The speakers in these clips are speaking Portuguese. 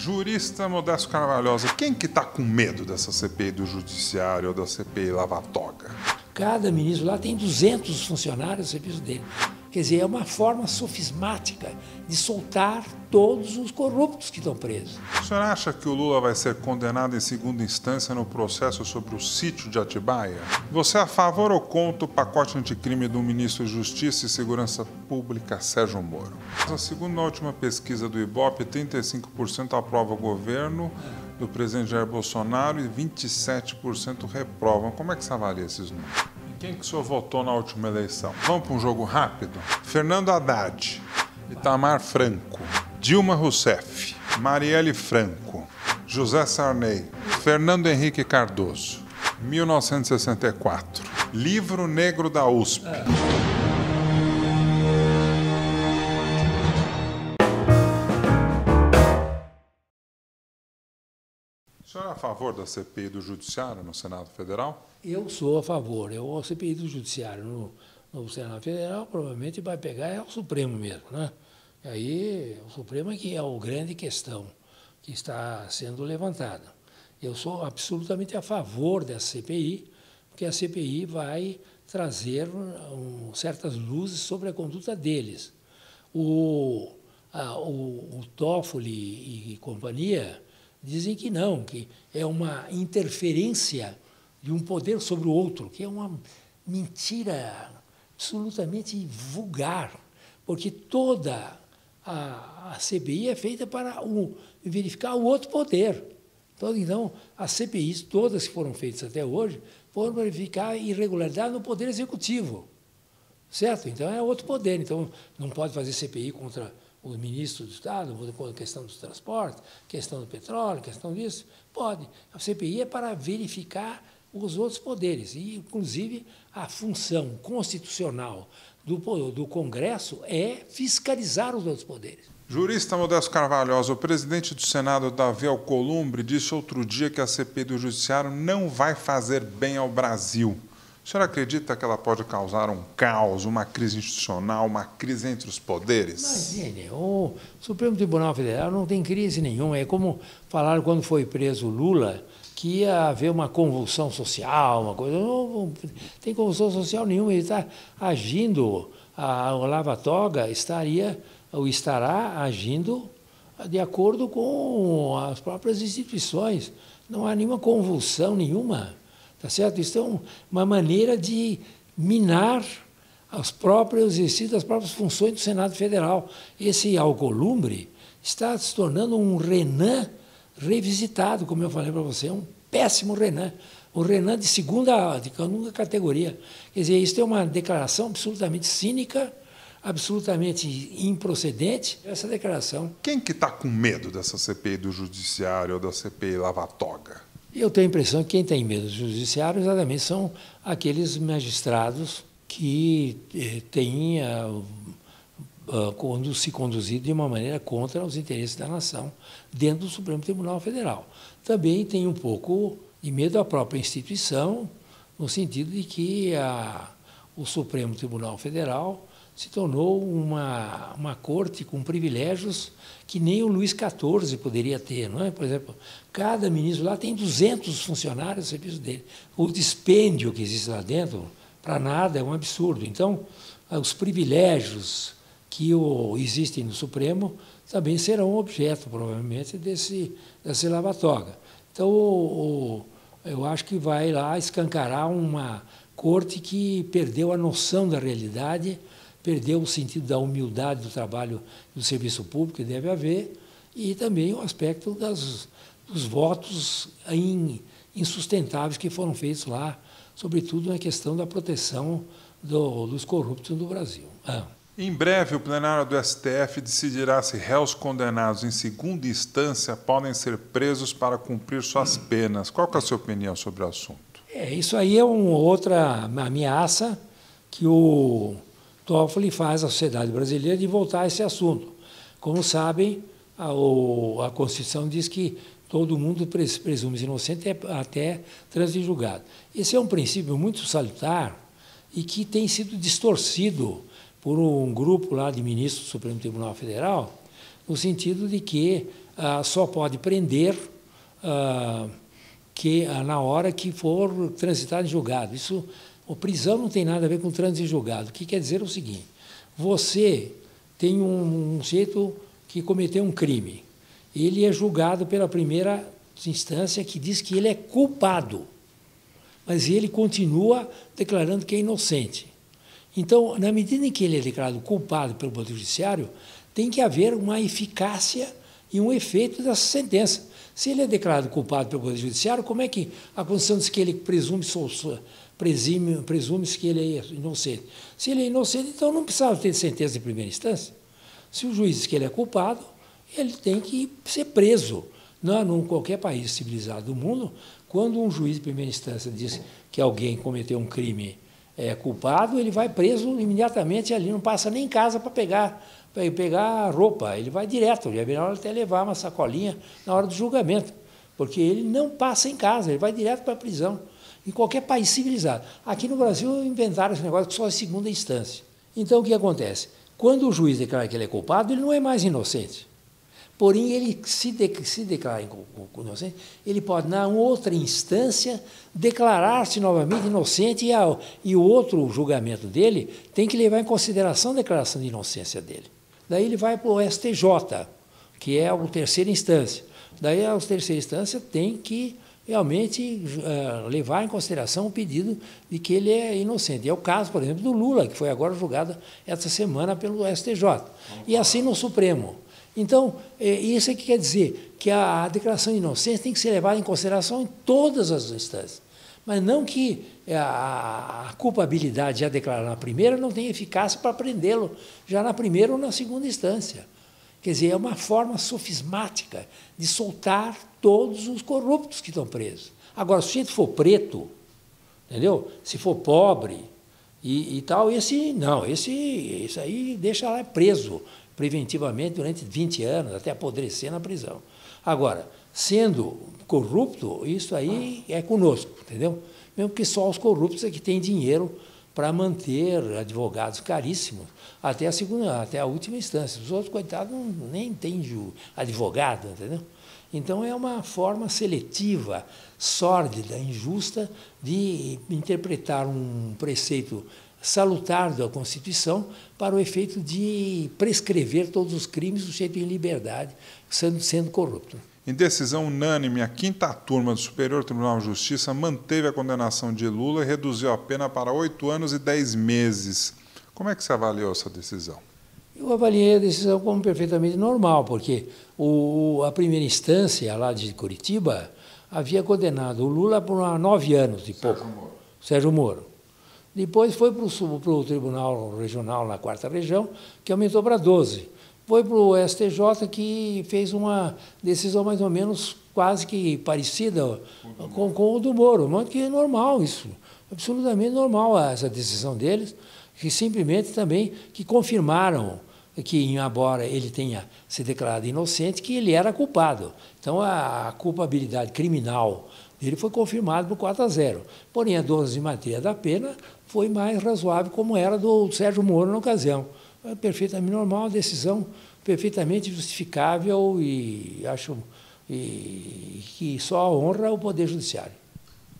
Jurista Modesto Carvalhosa, quem que está com medo dessa CPI do Judiciário ou da CPI Lava Toga? Cada ministro lá tem 200 funcionários ao serviço dele. Quer dizer, é uma forma sofismática de soltar todos os corruptos que estão presos. O senhor acha que o Lula vai ser condenado em segunda instância no processo sobre o sítio de Atibaia? Você é a favor ou contra o pacote anticrime do ministro da Justiça e Segurança Pública, Sérgio Moro? Segundo a última pesquisa do Ibope, 35% aprova o governo do presidente Jair Bolsonaro e 27% reprovam. Como é que você avalia esses números? Quem que o senhor votou na última eleição? Vamos para um jogo rápido? Fernando Haddad, Itamar Franco, Dilma Rousseff, Marielle Franco, José Sarney, Fernando Henrique Cardoso, 1964. Livro Negro da USP. O senhor é a favor da CPI do Judiciário no Senado Federal? Eu sou a favor. A CPI do Judiciário no Senado Federal provavelmente vai pegar o Supremo mesmo, né? E aí o Supremo é que é a grande questão que está sendo levantada. Eu sou absolutamente a favor dessa CPI, porque a CPI vai trazer certas luzes sobre a conduta deles. O Toffoli e companhia dizem que não, que é uma interferência de um poder sobre o outro, que é uma mentira absolutamente vulgar, porque toda a CPI é feita para verificar o outro poder. Então, as CPIs, todas que foram feitas até hoje, foram verificar irregularidade no poder executivo, certo? Então, é outro poder. Então, não pode fazer CPI contra o ministro do Estado, questão dos transportes, questão do petróleo, questão disso. Pode. A CPI é para verificar os outros poderes. E, inclusive, a função constitucional do Congresso é fiscalizar os outros poderes. Jurista Modesto Carvalhosa, o presidente do Senado, Davi Alcolumbre, disse outro dia que a CPI do Judiciário não vai fazer bem ao Brasil. O senhor acredita que ela pode causar um caos, uma crise institucional, uma crise entre os poderes? Imagine, o Supremo Tribunal Federal não tem crise nenhuma. É como falaram quando foi preso o Lula, que ia haver uma convulsão social, uma coisa. Não tem convulsão social nenhuma. Ele está agindo, a Lava Toga estará agindo de acordo com as próprias instituições. Não há nenhuma convulsão nenhuma. Tá certo? Isso é uma maneira de minar os próprios exercícios, as próprias funções do Senado Federal. Esse Alcolumbre está se tornando um Renan revisitado, como eu falei para você, um péssimo Renan. Um Renan de segunda categoria. Quer dizer, isso é uma declaração absolutamente cínica, absolutamente improcedente, essa declaração. Quem que está com medo dessa CPI do Judiciário ou da CPI Lava Toga? Eu tenho a impressão que quem tem medo do judiciário exatamente são aqueles magistrados que têm se conduzido de uma maneira contra os interesses da nação dentro do Supremo Tribunal Federal. Também tem um pouco de medo da própria instituição, no sentido de que o Supremo Tribunal Federal se tornou uma corte com privilégios que nem o Luís XIV poderia ter, não é? Por exemplo, cada ministro lá tem 200 funcionários ao serviço dele. O dispêndio que existe lá dentro, para nada, é um absurdo. Então, os privilégios que existem no Supremo também serão objeto, provavelmente, desse Lava Toga. Então, eu acho que vai lá escancarar uma corte que perdeu a noção da realidade, perdeu o sentido da humildade do trabalho do serviço público que deve haver, e também o aspecto dos votos insustentáveis que foram feitos lá, sobretudo na questão da proteção dos corruptos do Brasil. Em breve, o plenário do STF decidirá se réus condenados em segunda instância podem ser presos para cumprir suas penas. Qual que é a sua opinião sobre o assunto? Isso aí é uma outra ameaça que o Toffoli faz à sociedade brasileira de voltar a esse assunto. Como sabem, a Constituição diz que todo mundo presume-se inocente até trânsito em julgado. Esse é um princípio muito salutar e que tem sido distorcido por um grupo lá de ministros do Supremo Tribunal Federal, no sentido de que só pode prender na hora que for transitado em julgado. A prisão não tem nada a ver com trânsito em julgado. O que quer dizer o seguinte: você tem um sujeito que cometeu um crime. Ele é julgado pela primeira instância, que diz que ele é culpado, mas ele continua declarando que é inocente. Então, na medida em que ele é declarado culpado pelo Poder Judiciário, tem que haver uma eficácia e um efeito dessa sentença. Se ele é declarado culpado pelo Poder Judiciário, como é que a condição diz que ele presume-se que ele é inocente? Se ele é inocente, então não precisava ter sentença de primeira instância. Se o juiz diz que ele é culpado, ele tem que ser preso. Em qualquer país civilizado do mundo, quando um juiz de primeira instância diz que alguém cometeu um crime culpado, ele vai preso imediatamente ali, não passa nem em casa para pegar roupa, ele vai direto, é melhor até levar uma sacolinha na hora do julgamento, porque ele não passa em casa, ele vai direto para a prisão, em qualquer país civilizado. Aqui no Brasil inventaram esse negócio que só é segunda instância. Então o que acontece? Quando o juiz declara que ele é culpado, ele não é mais inocente. Porém, ele se declara inocente, ele pode, na outra instância, declarar-se novamente inocente e o outro julgamento dele tem que levar em consideração a declaração de inocência dele. Daí ele vai para o STJ, que é a terceira instância. Daí a terceira instância tem que realmente levar em consideração o pedido de que ele é inocente. É o caso, por exemplo, do Lula, que foi agora julgado essa semana pelo STJ. E assim no Supremo. Então, isso é que quer dizer que a declaração de inocência tem que ser levada em consideração em todas as instâncias, mas não que a culpabilidade já declarada na primeira não tenha eficácia para prendê-lo já na primeira ou na segunda instância. Quer dizer, é uma forma sofismática de soltar todos os corruptos que estão presos. Agora, se o sujeito for preto, entendeu? Se for pobre e tal, esse aí deixa lá preso preventivamente durante 20 anos, até apodrecer na prisão. Agora, sendo corrupto, isso aí é conosco, entendeu? Mesmo que só os corruptos é que têm dinheiro para manter advogados caríssimos até a última instância. Os outros, coitados, nem têm advogado, entendeu? Então, é uma forma seletiva, sórdida, injusta de interpretar um preceito salutar da Constituição para o efeito de prescrever todos os crimes do sujeito em liberdade, sendo corrupto. Em decisão unânime, a 5ª turma do Superior Tribunal de Justiça manteve a condenação de Lula e reduziu a pena para 8 anos e 10 meses. Como é que você avaliou essa decisão? Eu avaliei a decisão como perfeitamente normal, porque a primeira instância lá de Curitiba havia condenado o Lula por 9 anos e pouco. Sérgio Moro. Depois foi para o Tribunal Regional na 4ª Região, que aumentou para 12. Foi para o STJ, que fez uma decisão mais ou menos quase que parecida com o do Moro, mas que é normal isso, absolutamente normal essa decisão deles, que simplesmente também que confirmaram que, embora ele tenha se declarado inocente, que ele era culpado. Então, a culpabilidade criminal dele foi confirmada por 4-0. Porém, a dosimetria da pena foi mais razoável, como era do Sérgio Moro na ocasião. É perfeitamente normal, a decisão perfeitamente justificável e acho que só honra o Poder Judiciário.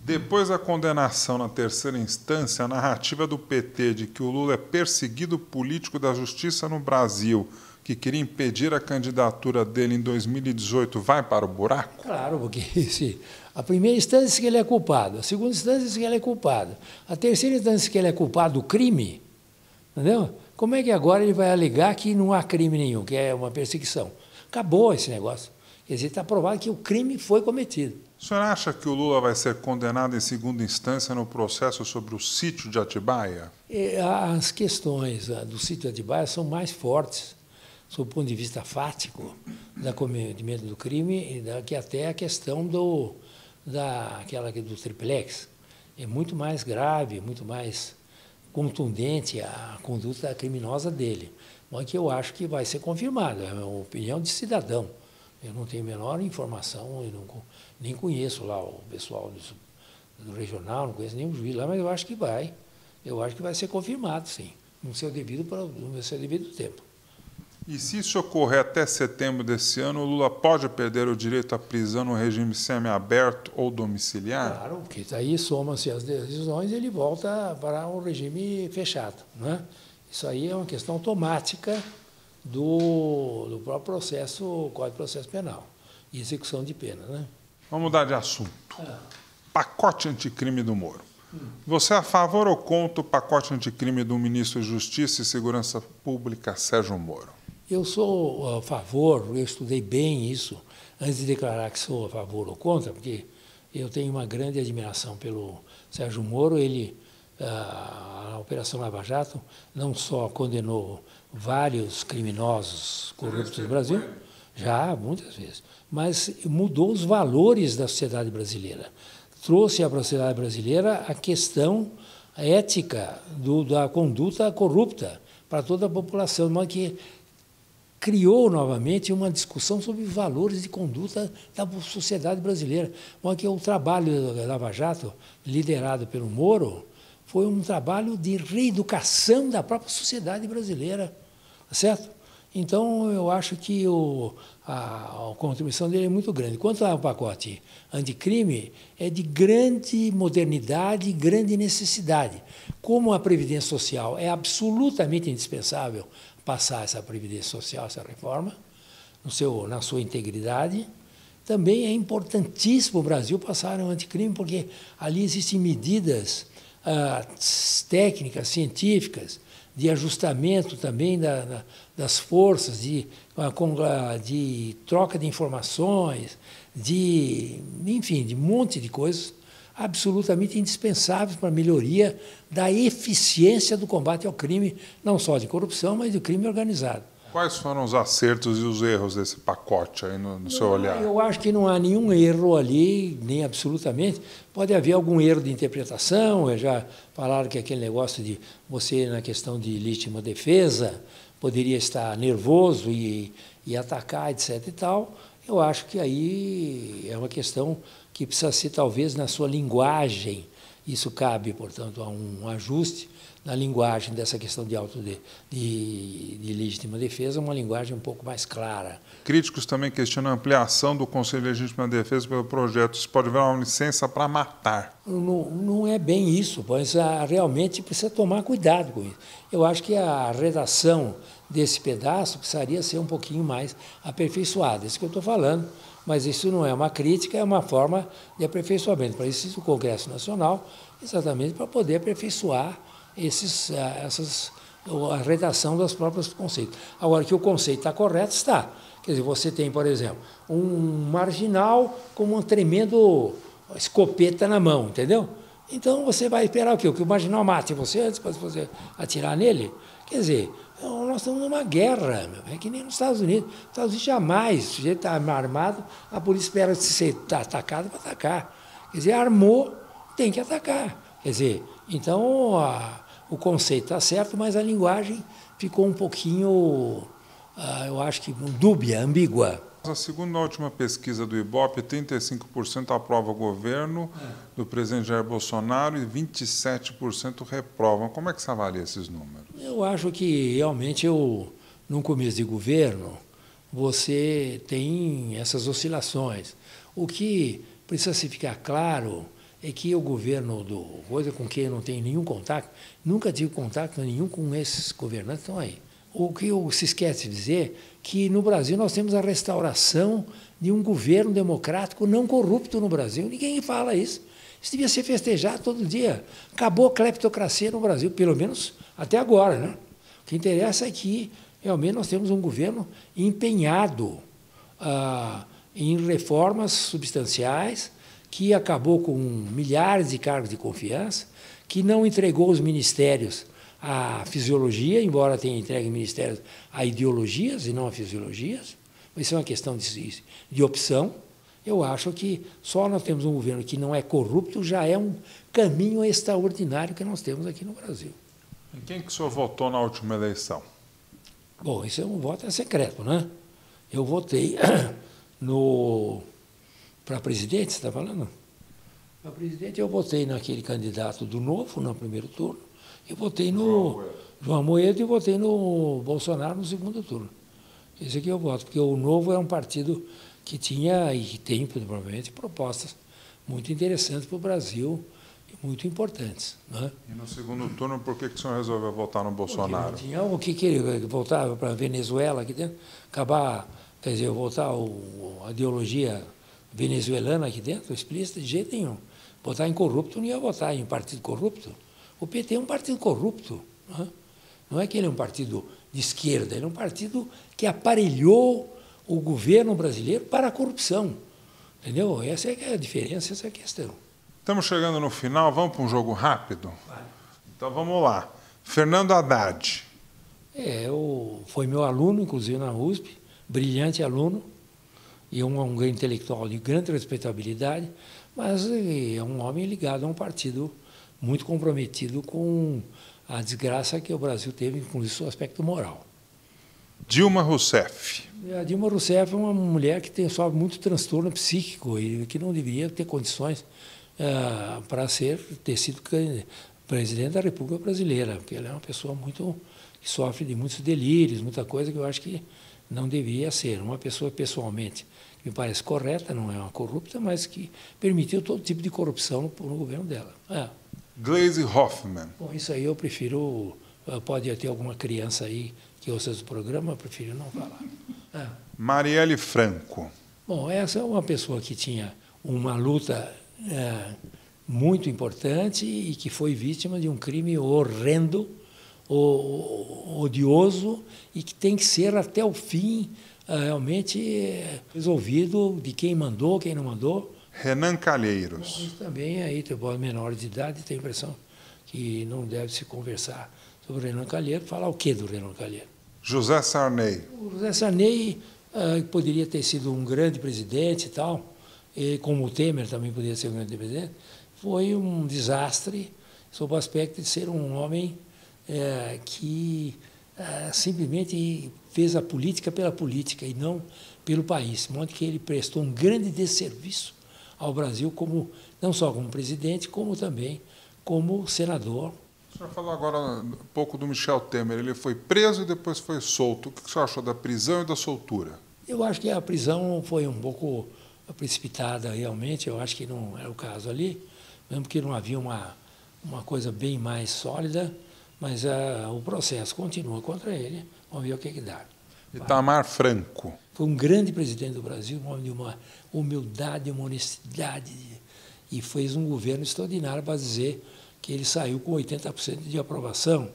Depois da condenação na terceira instância, a narrativa do PT de que o Lula é perseguido político da justiça no Brasil, que queria impedir a candidatura dele em 2018, vai para o buraco? Claro, porque a primeira instância diz que ele é culpado, a segunda instância diz que ele é culpado, a terceira instância diz que ele é culpado do crime, entendeu? Como é que agora ele vai alegar que não há crime nenhum, que é uma perseguição? Acabou esse negócio. Quer dizer, está provado que o crime foi cometido. O senhor acha que o Lula vai ser condenado em segunda instância no processo sobre o sítio de Atibaia? As questões do sítio de Atibaia são mais fortes, sob o ponto de vista fático, do cometimento do crime, que até a questão do triplex. É muito mais grave, muito mais contundente a conduta criminosa dele. Mas que eu acho que vai ser confirmado, é uma opinião de cidadão. Eu não tenho a menor informação, nem conheço lá o pessoal do regional, não conheço nenhum juiz lá, mas eu acho que vai ser confirmado, sim, no seu devido tempo. E se isso ocorrer até setembro desse ano, o Lula pode perder o direito à prisão no regime semiaberto ou domiciliar? Claro, porque daí somam-se as decisões e ele volta para um regime fechado, né? Isso aí é uma questão automática do próprio processo, Código de Processo Penal e execução de pena, né? Vamos mudar de assunto. Pacote anticrime do Moro. Você é a favor ou contra o pacote anticrime do ministro da Justiça e Segurança Pública, Sérgio Moro? Eu sou a favor, eu estudei bem isso, antes de declarar que sou a favor ou contra, porque eu tenho uma grande admiração pelo Sérgio Moro. Ele, a Operação Lava Jato, não só condenou vários criminosos corruptos do Brasil, já muitas vezes, mas mudou os valores da sociedade brasileira. Trouxe à sociedade brasileira a questão ética da conduta corrupta para toda a população, de modo que criou novamente uma discussão sobre valores de conduta da sociedade brasileira. De modo que o trabalho da Lava Jato, liderado pelo Moro, foi um trabalho de reeducação da própria sociedade brasileira, certo? Então, eu acho que a contribuição dele é muito grande. Quanto ao pacote anticrime, é de grande modernidade e grande necessidade. Como a Previdência Social é absolutamente indispensável passar essa Previdência Social, essa reforma, na sua integridade, também é importantíssimo o Brasil passar um anticrime, porque ali existem medidas técnicas, científicas, de ajustamento também das forças, de troca de informações, enfim, de um monte de coisas absolutamente indispensáveis para a melhoria da eficiência do combate ao crime, não só de corrupção, mas do crime organizado. Quais foram os acertos e os erros desse pacote aí no seu olhar? Eu acho que não há nenhum erro ali, nem absolutamente. Pode haver algum erro de interpretação. Já falaram que aquele negócio de você, na questão de legítima defesa, poderia estar nervoso e atacar, etc. e tal. Eu acho que aí é uma questão que precisa ser, talvez, na sua linguagem. Isso cabe, portanto, a um ajuste na linguagem dessa questão de legítima defesa, uma linguagem um pouco mais clara. Críticos também questionam a ampliação do Conselho de Legítima Defesa pelo projeto. Isso pode virar uma licença para matar. Não é bem isso, mas realmente precisa tomar cuidado com isso. Eu acho que a redação desse pedaço precisaria ser um pouquinho mais aperfeiçoada. Isso que eu estou falando, mas isso não é uma crítica, é uma forma de aperfeiçoamento. Para isso, o Congresso Nacional, exatamente para poder aperfeiçoar a redação dos próprios conceitos. Agora, que o conceito está correto, está. Quer dizer, você tem, por exemplo, um marginal com um tremendo escopeta na mão, entendeu? Então, você vai esperar o quê? Que o marginal mate você antes para você atirar nele? Quer dizer, nós estamos numa guerra, é que nem nos Estados Unidos. Nos Estados Unidos jamais, o sujeito está armado, a polícia espera ser atacado para atacar. Quer dizer, armou, tem que atacar. Quer dizer, então o conceito está certo, mas a linguagem ficou um pouquinho, eu acho que dúbia, ambígua. A segunda e última pesquisa do Ibope, 35% aprova o governo do presidente Jair Bolsonaro e 27% reprovam. Como é que você avalia esses números? Eu acho que realmente, num começo de governo, você tem essas oscilações. O que precisa se ficar claro é que o governo coisa com quem eu não tenho nenhum contato, nunca tive contato nenhum com esses governantes que estão aí. O que se esquece de dizer que no Brasil nós temos a restauração de um governo democrático não corrupto no Brasil. Ninguém fala isso. Isso devia ser festejado todo dia. Acabou a cleptocracia no Brasil, pelo menos até agora, né? O que interessa é que realmente nós temos um governo empenhado em reformas substanciais, que acabou com milhares de cargos de confiança, que não entregou os ministérios à fisiologia, embora tenha entregue ministérios a ideologias e não a fisiologias. Isso é uma questão de opção. Eu acho que só nós temos um governo que não é corrupto, já é um caminho extraordinário que nós temos aqui no Brasil. Em quem que o senhor votou na última eleição? Bom, isso é um voto secreto, né? Eu votei para presidente, você está falando? Para presidente, eu votei naquele candidato do Novo, no primeiro turno. Eu votei no João Amoedo e votei no Bolsonaro no segundo turno. Esse aqui eu voto, porque o Novo é um partido que tinha e tem, provavelmente, propostas muito interessantes para o Brasil e muito importantes. Né? E no segundo turno, por que o senhor resolveu votar no Bolsonaro? Porque tinha o que ele voltar para a Venezuela aqui dentro, acabar, quer dizer, voltar a ideologia venezuelana aqui dentro, explícita, de jeito nenhum. Votar em corrupto não ia votar em partido corrupto. O PT é um partido corrupto. Né? Não é que ele é um partido de esquerda, ele é um partido que aparelhou o governo brasileiro para a corrupção. Entendeu? Essa é a diferença, essa é a questão. Estamos chegando no final, vamos para um jogo rápido? Vai. Então vamos lá. Fernando Haddad. Foi meu aluno, inclusive na USP, brilhante aluno, e um grande intelectual de grande respeitabilidade, mas é um homem ligado a um partido muito comprometido com a desgraça que o Brasil teve, com isso, o aspecto moral. Dilma Rousseff. A Dilma Rousseff é uma mulher que sofre muito transtorno psíquico e que não deveria ter condições para ter sido presidente da República Brasileira, porque ela é uma pessoa que sofre de muitos delírios, muita coisa que eu acho que não devia ser. Uma pessoa, pessoalmente, que me parece correta, não é uma corrupta, mas que permitiu todo tipo de corrupção no governo dela. Gleisi Hoffmann. Bom, isso aí eu prefiro, pode ter alguma criança aí que ouça esse programa, eu prefiro não falar. Marielle Franco. Bom, essa é uma pessoa que tinha uma luta muito importante e que foi vítima de um crime horrendo, odioso, e que tem que ser até o fim realmente resolvido de quem mandou, quem não mandou. Renan Calheiros. Isso também aí, menor de idade, tem a impressão que não deve se conversar sobre o Renan Calheiros. Falar o quê do Renan Calheiros? José Sarney. O José Sarney poderia ter sido um grande presidente e tal, e como o Temer também poderia ser um grande presidente, foi um desastre sob o aspecto de ser um homem que simplesmente fez a política pela política e não pelo país, de modo que ele prestou um grande desserviço ao Brasil, não só como presidente, como também como senador. O senhor falou agora um pouco do Michel Temer. Ele foi preso e depois foi solto. O que o senhor achou da prisão e da soltura? Eu acho que a prisão foi um pouco precipitada realmente, eu acho que não era o caso ali, mesmo que não havia uma coisa bem mais sólida, mas o processo continua contra ele, vamos ver o que dá. Itamar Franco. Foi um grande presidente do Brasil, um homem de uma humildade, uma honestidade, e fez um governo extraordinário para dizer que ele saiu com 80% de aprovação,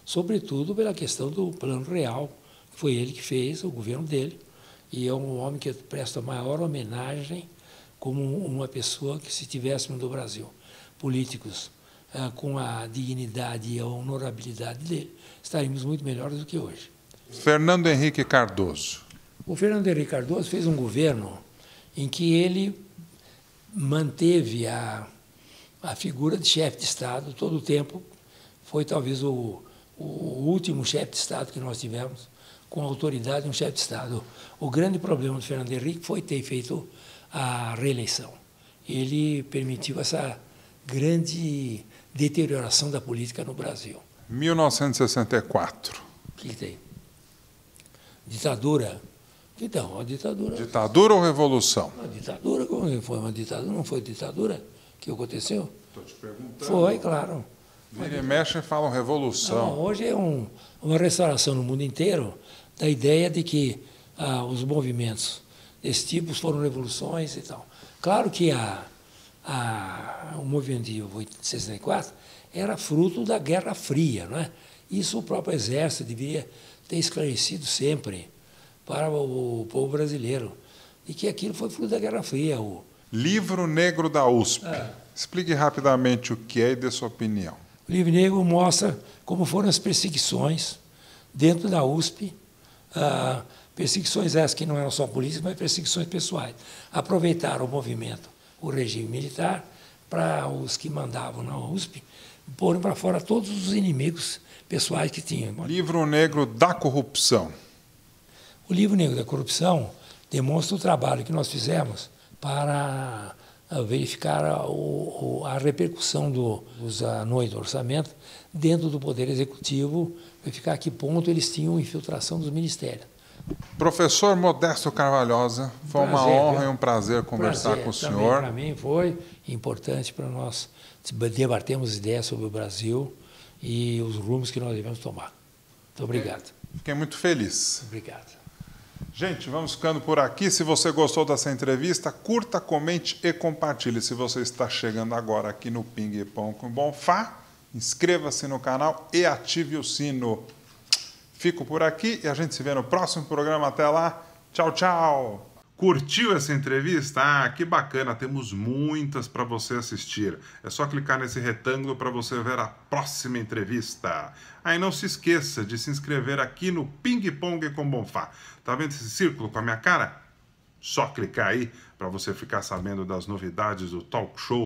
sobretudo pela questão do Plano Real, que foi ele que fez, o governo dele, e é um homem que presta a maior homenagem como uma pessoa que, se tivéssemos no Brasil políticos com a dignidade e a honorabilidade dele, estaríamos muito melhores do que hoje. Fernando Henrique Cardoso. O Fernando Henrique Cardoso fez um governo em que ele manteve a figura de chefe de Estado todo o tempo. Foi talvez o último chefe de Estado que nós tivemos com a autoridade de um chefe de Estado. O grande problema do Fernando Henrique foi ter feito a reeleição. Ele permitiu essa grande deterioração da política no Brasil. 1964. O que tem? Ditadura. Então, a ditadura... Ditadura ou revolução? A ditadura, como foi uma ditadura? Não foi ditadura que aconteceu? Estou te perguntando. Foi, claro. Vira e mexe e falam revolução. Não, hoje é uma restauração no mundo inteiro da ideia de que os movimentos desse tipo foram revoluções e tal. Claro que o movimento de 64 era fruto da Guerra Fria, não é? Isso o próprio Exército deveria ter esclarecido sempre para o povo brasileiro, e que aquilo foi fruto da Guerra Fria. Livro Negro da USP. Explique rapidamente o que é e dê sua opinião. O Livro Negro mostra como foram as perseguições dentro da USP, perseguições essas que não eram só políticas, mas perseguições pessoais. Aproveitaram o movimento, o regime militar, para os que mandavam na USP, porem para fora todos os inimigos pessoais que tinham. Livro Negro da Corrupção. O Livro Negro da Corrupção demonstra o trabalho que nós fizemos para verificar a repercussão dos anões do orçamento dentro do Poder Executivo, verificar a que ponto eles tinham infiltração dos ministérios. Professor Modesto Carvalhosa, foi uma honra e um prazer conversar com o senhor. Para mim foi importante para nós debatermos ideias sobre o Brasil e os rumos que nós devemos tomar. Muito obrigado. Fiquei muito feliz. Obrigado. Gente, vamos ficando por aqui. Se você gostou dessa entrevista, curta, comente e compartilhe. Se você está chegando agora aqui no Ping Pong com Bonfá, inscreva-se no canal e ative o sino. Fico por aqui e a gente se vê no próximo programa. Até lá. Tchau, tchau. Curtiu essa entrevista? Ah, que bacana. Temos muitas para você assistir. É só clicar nesse retângulo para você ver a próxima entrevista. Aí não se esqueça de se inscrever aqui no Ping Pong com Bonfá. Tá vendo esse círculo com a minha cara? Só clicar aí para você ficar sabendo das novidades do talk show